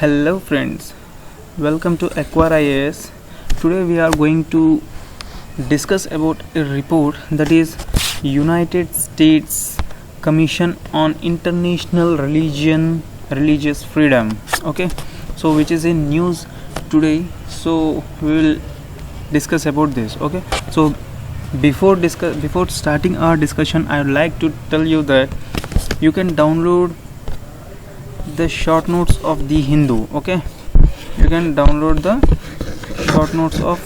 Hello friends, welcome to Acquire IAS. Today we are going to discuss about a report that is United States Commission on International Religious Freedom. Okay, so which is in news today. So we will discuss about this. Okay, so before starting our discussion, I would like to tell you that you can download the short notes of the Hindu. Okay, you can download the short notes of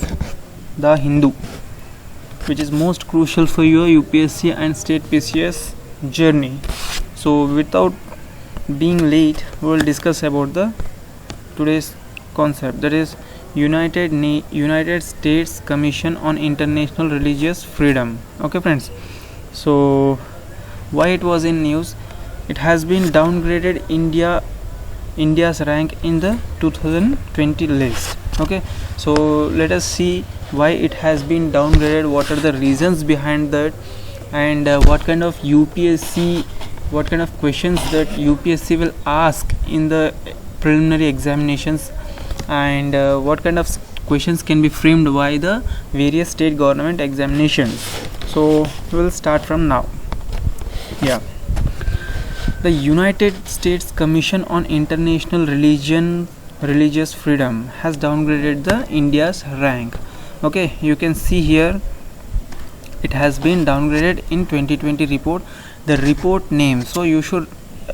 the Hindu, which is most crucial for your UPSC and state PCS journey. So without being late, we will discuss about the today's concept, that is United States Commission on International Religious Freedom. Okay friends, so why it was in news? It has been downgraded India's rank in the 2020 list. Okay, so let us see why it has been downgraded, what are the reasons behind that, and what kind of questions that UPSC will ask in the preliminary examinations, and what kind of questions can be framed by the various state government examinations. So we will start from now. The United States Commission on International Religious Freedom has downgraded the India's rank. Okay, you can see here it has been downgraded in 2020 report. The report name, so you should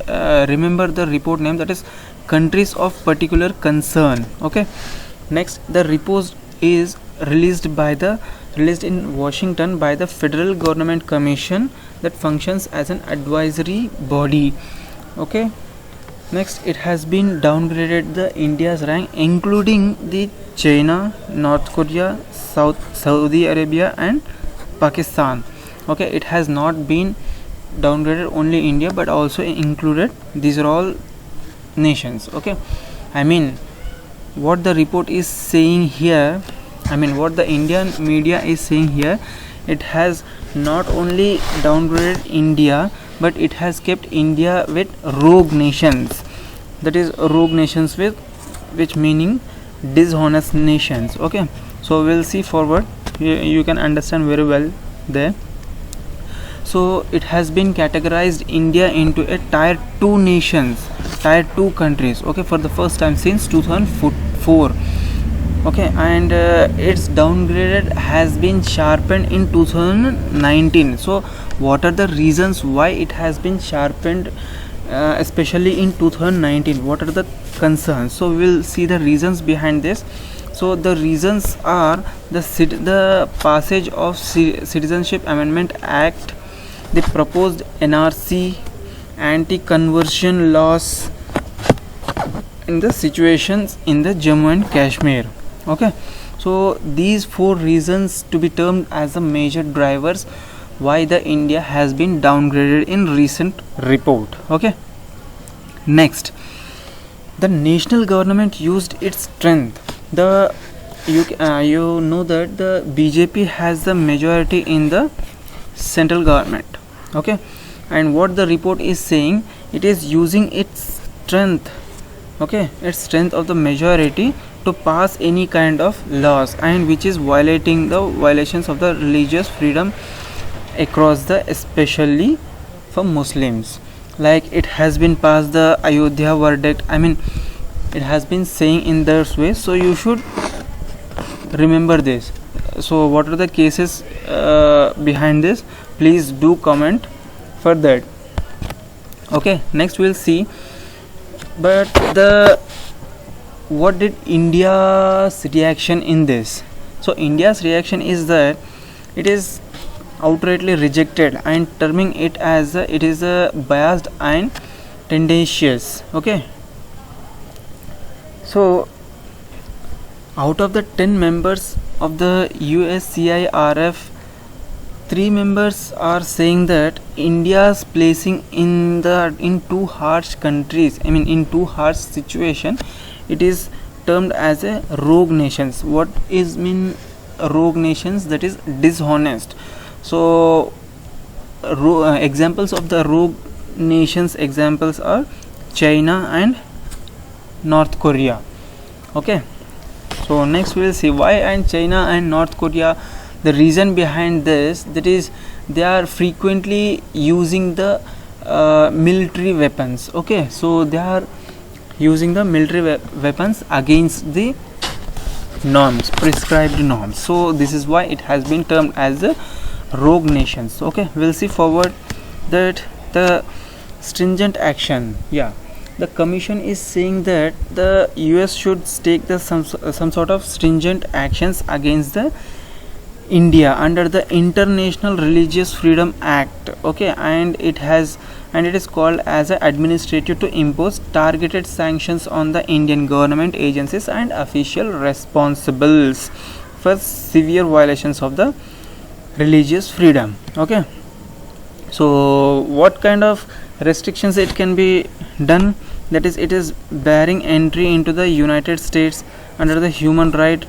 remember the report name, that is countries of particular concern. Okay, next, the report is released in Washington by the Federal Government Commission that functions as an advisory body. Okay, next, it has been downgraded the India's rank including the China, North Korea, Saudi Arabia and Pakistan. Okay, it has not been downgraded only India but also included these are all nations. Okay, I mean what the report is saying here, what the Indian media is saying here, it has not only downgraded India but it has kept India with rogue nations, that is rogue nations with which meaning dishonest nations. Okay, so we'll see forward, you can understand very well there. So it has been categorized India into a tier 2 nations, tier 2 countries, okay, for the first time since 2004. Okay, and its downgraded has been sharpened in 2019. So what are the reasons why it has been sharpened, especially in 2019? What are the concerns? So we'll see the reasons behind this. So the reasons are the passage of Citizenship Amendment Act, the proposed NRC, anti-conversion laws, in the situations in the Jammu and Kashmir. Okay, so these 4 reasons to be termed as the major drivers why the India has been downgraded in recent report. Okay, next, the national government used its strength. You know that the BJP has the majority in the central government. Okay, and what the report is saying, it is using its strength, okay, its strength of the majority to pass any kind of laws and which is violations of the religious freedom across the, especially for Muslims. Like it has been passed the Ayodhya verdict, it has been saying in that way, so you should remember this. So what are the cases behind this? Please do comment for that. Okay, next we'll see, but what did India's reaction in this? So India's reaction is that it is outrightly rejected and terming it as it is a biased and tendentious. Okay, so out of the 10 members of the USCIRF, 3 members are saying that India's placing in too harsh countries, in too harsh situation, it is termed as a rogue nations. What is mean rogue nations? That is dishonest. So examples of the rogue nations examples are China and North Korea. Okay, so next we will see why and China and North Korea. The reason behind this, that is, they are frequently using the military weapons. Okay, so they are using the military weapons against the norms, prescribed norms. So this is why it has been termed as the rogue nations. Okay, we'll see forward that the stringent action, the commission is saying that the US should take the some sort of stringent actions against the India under the International Religious Freedom Act. Okay, and it is called as a administrative to impose targeted sanctions on the Indian government agencies and official responsibles for severe violations of the religious freedom. Okay, so what kind of restrictions it can be done? That is, it is barring entry into the United States under the human right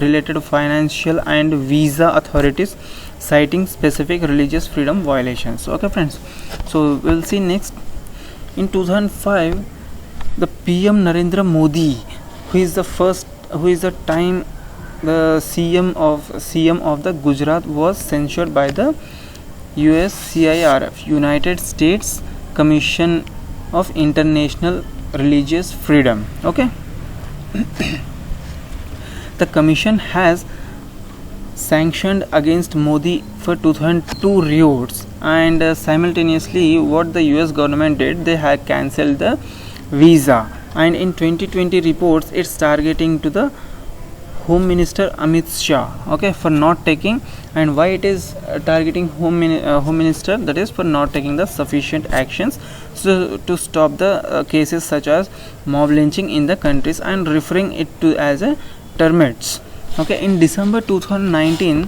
related financial and visa authorities, citing specific religious freedom violations. Okay friends, so we'll see next. In 2005, the PM Narendra Modi, who is the CM of the Gujarat, was censured by the USCIRF, United States Commission of International Religious Freedom. Okay. The commission has sanctioned against Modi for 2002 riots, and simultaneously what the US government did, they had cancelled the visa, and in 2020 reports it's targeting to the Home Minister Amit Shah, okay, for not taking. And why it is targeting Home Minister? That is for not taking the sufficient actions to stop the cases such as mob lynching in the countries, and referring it to as a termites. Okay, in December 2019,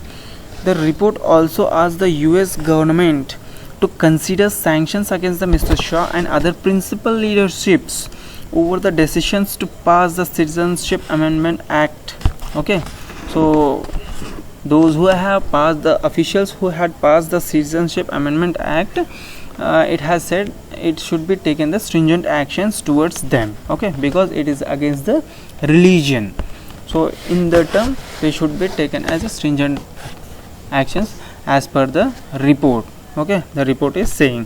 the report also asked the US government to consider sanctions against the Mr. Shah and other principal leaderships over the decisions to pass the Citizenship Amendment Act. Okay, so those who have passed, the officials who had passed the Citizenship Amendment Act, it has said it should be taken the stringent actions towards them. Okay, because it is against the religion. So in the term, they should be taken as a stringent actions as per the report. Okay, the report is saying.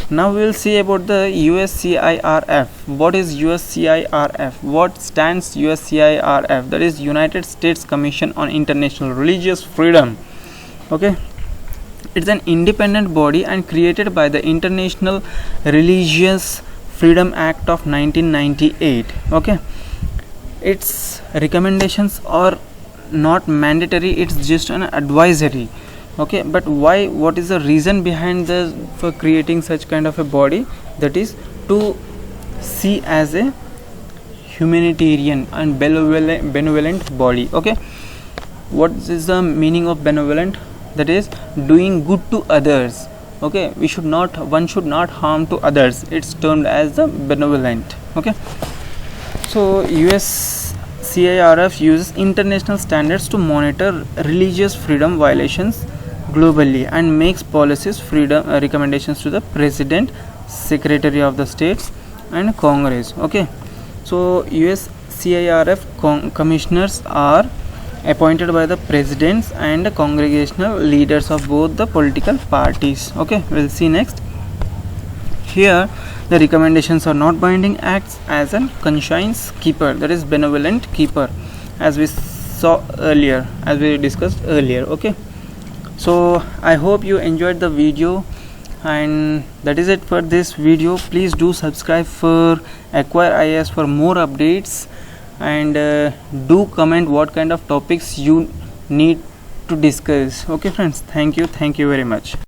Now we will see about the USCIRF. What is USCIRF? What stands USCIRF? That is United States Commission on International Religious Freedom. Okay, it's an independent body and created by the International Religious Freedom Act of 1998. Okay, its recommendations are not mandatory, it's just an advisory. Okay, but why? What is the reason behind for creating such kind of a body? That is to see as a humanitarian and benevolent body. Okay, what is the meaning of benevolent? That is doing good to others. Okay, one should not harm to others. It's termed as the benevolent. Okay, so USCIRF uses international standards to monitor religious freedom violations globally and makes policies recommendations to the President, Secretary of the States and Congress. Okay, so USCIRF commissioners are appointed by the presidents and the congregational leaders of both the political parties. Okay, we'll see next. Here the recommendations are not binding, acts as a conscience keeper, that is benevolent keeper, as we saw earlier, as we discussed earlier. Okay, so I hope you enjoyed the video, and that is it for this video. Please do subscribe for Acquire IAS for more updates, and do comment what kind of topics you need to discuss. Okay friends, thank you very much.